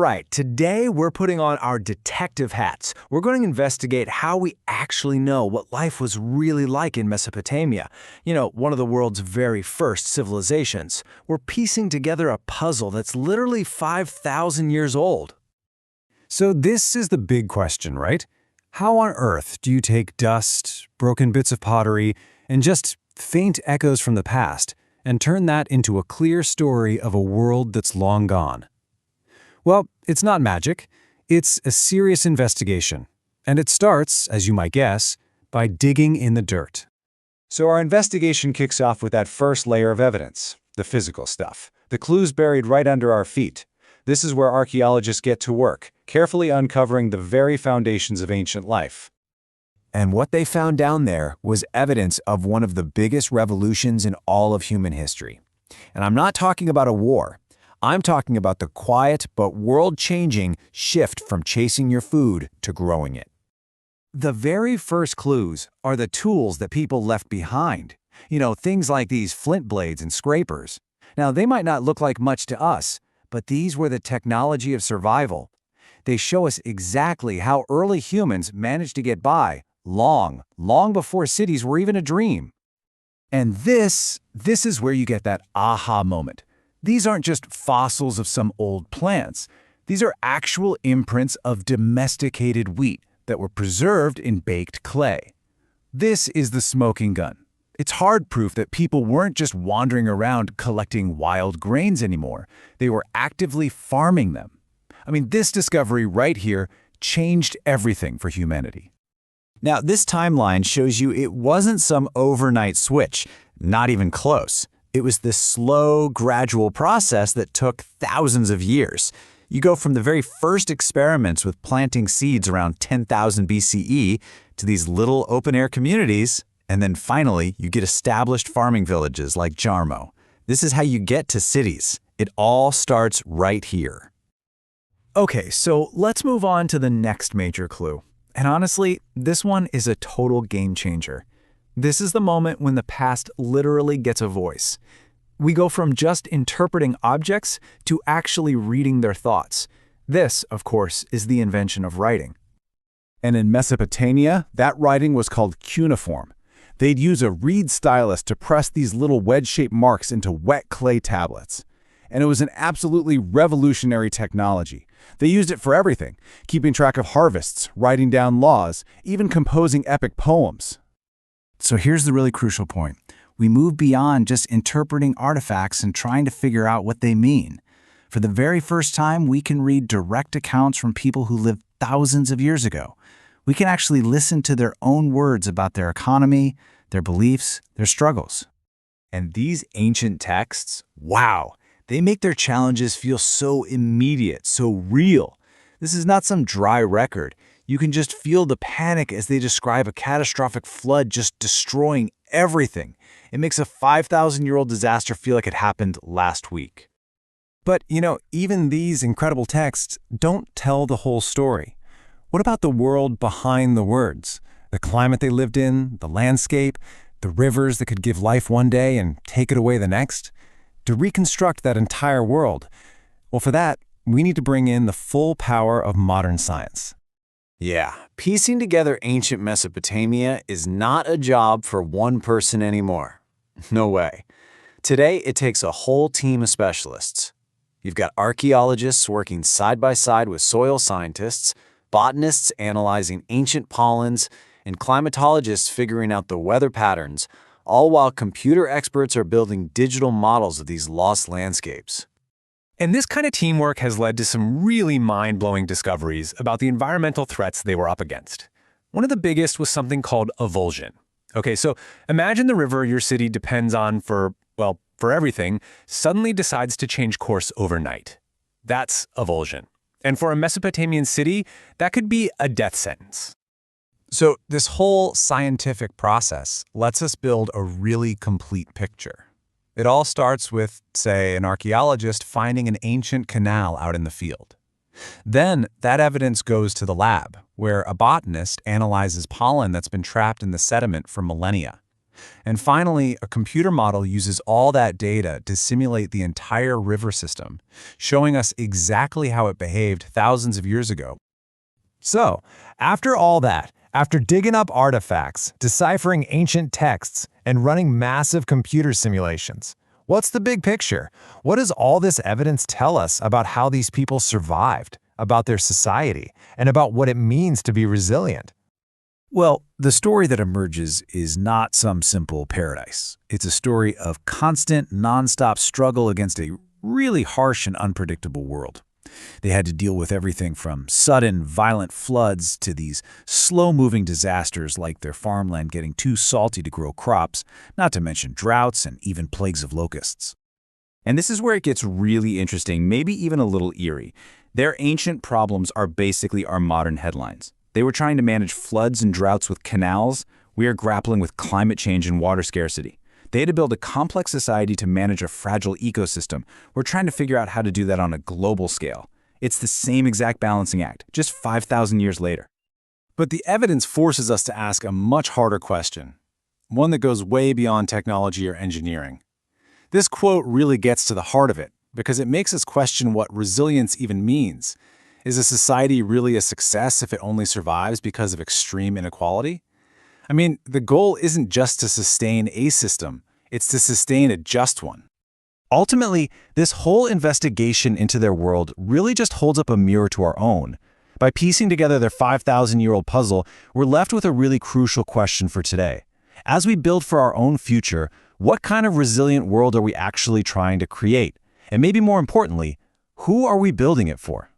right, today we're putting on our detective hats. We're going to investigate how we actually know what life was really like in Mesopotamia. One of the world's very first civilizations. We're piecing together a puzzle that's literally 5,000 years old. So this is the big question, right? How on earth do you take dust, broken bits of pottery, and just faint echoes from the past, and turn that into a clear story of a world that's long gone? Well, it's not magic. It's a serious investigation. And it starts, as you might guess, by digging in the dirt. So our investigation kicks off with that first layer of evidence, the physical stuff, the clues buried right under our feet. This is where archaeologists get to work, carefully uncovering the very foundations of ancient life. And what they found down there was evidence of one of the biggest revolutions in all of human history. And I'm not talking about a war. I'm talking about the quiet but world-changing shift from chasing your food to growing it. The very first clues are the tools that people left behind. Things like these flint blades and scrapers. Now, they might not look like much to us, but these were the technology of survival. They show us exactly how early humans managed to get by long before cities were even a dream. And this is where you get that aha moment. These aren't just fossils of some old plants. These are actual imprints of domesticated wheat that were preserved in baked clay. This is the smoking gun. It's hard proof that people weren't just wandering around collecting wild grains anymore. They were actively farming them. This discovery right here changed everything for humanity. Now, this timeline shows you it wasn't some overnight switch, not even close. It was this slow, gradual process that took thousands of years. You go from the very first experiments with planting seeds around 10,000 BCE to these little open-air communities, and then finally you get established farming villages like Jarmo. This is how you get to cities. It all starts right here. Okay, so let's move on to the next major clue. And honestly, this one is a total game changer. This is the moment when the past literally gets a voice. We go from just interpreting objects to actually reading their thoughts. This, of course, is the invention of writing. And in Mesopotamia, that writing was called cuneiform. They'd use a reed stylus to press these little wedge-shaped marks into wet clay tablets. And it was an absolutely revolutionary technology. They used it for everything, keeping track of harvests, writing down laws, even composing epic poems. So here's the really crucial point. We move beyond just interpreting artifacts and trying to figure out what they mean. For the very first time, we can read direct accounts from people who lived thousands of years ago. We can actually listen to their own words about their economy, their beliefs, their struggles. And these ancient texts, wow, they make their challenges feel so immediate, so real. This is not some dry record. You can just feel the panic as they describe a catastrophic flood just destroying everything. It makes a 5,000-year-old disaster feel like it happened last week. But, even these incredible texts don't tell the whole story. What about the world behind the words? The climate they lived in, the landscape, the rivers that could give life one day and take it away the next? To reconstruct that entire world, well, for that, we need to bring in the full power of modern science. Yeah, piecing together ancient Mesopotamia is not a job for one person anymore. No way. Today, it takes a whole team of specialists. You've got archaeologists working side by side with soil scientists, botanists analyzing ancient pollens, and climatologists figuring out the weather patterns, all while computer experts are building digital models of these lost landscapes. And this kind of teamwork has led to some really mind-blowing discoveries about the environmental threats they were up against. One of the biggest was something called avulsion. Okay, so imagine the river your city depends on for everything suddenly decides to change course overnight. That's avulsion. And for a Mesopotamian city, that could be a death sentence. So this whole scientific process lets us build a really complete picture. It all starts with, say, an archaeologist finding an ancient canal out in the field. Then that evidence goes to the lab, where a botanist analyzes pollen that's been trapped in the sediment for millennia. And finally, a computer model uses all that data to simulate the entire river system, showing us exactly how it behaved thousands of years ago. So, after all that, after digging up artifacts, deciphering ancient texts, and running massive computer simulations, what's the big picture? What does all this evidence tell us about how these people survived, about their society, and about what it means to be resilient? Well, the story that emerges is not some simple paradise. It's a story of constant, nonstop struggle against a really harsh and unpredictable world. They had to deal with everything from sudden, violent floods to these slow-moving disasters like their farmland getting too salty to grow crops, not to mention droughts and even plagues of locusts. And this is where it gets really interesting, maybe even a little eerie. Their ancient problems are basically our modern headlines. They were trying to manage floods and droughts with canals. We are grappling with climate change and water scarcity. They had to build a complex society to manage a fragile ecosystem. We're trying to figure out how to do that on a global scale. It's the same exact balancing act, just 5,000 years later. But the evidence forces us to ask a much harder question, one that goes way beyond technology or engineering. This quote really gets to the heart of it, because it makes us question what resilience even means. Is a society really a success if it only survives because of extreme inequality? I mean, the goal isn't just to sustain a system, it's to sustain a just one. Ultimately, this whole investigation into their world really just holds up a mirror to our own. By piecing together their 5,000-year-old puzzle, we're left with a really crucial question for today. As we build for our own future, what kind of resilient world are we actually trying to create? And maybe more importantly, who are we building it for?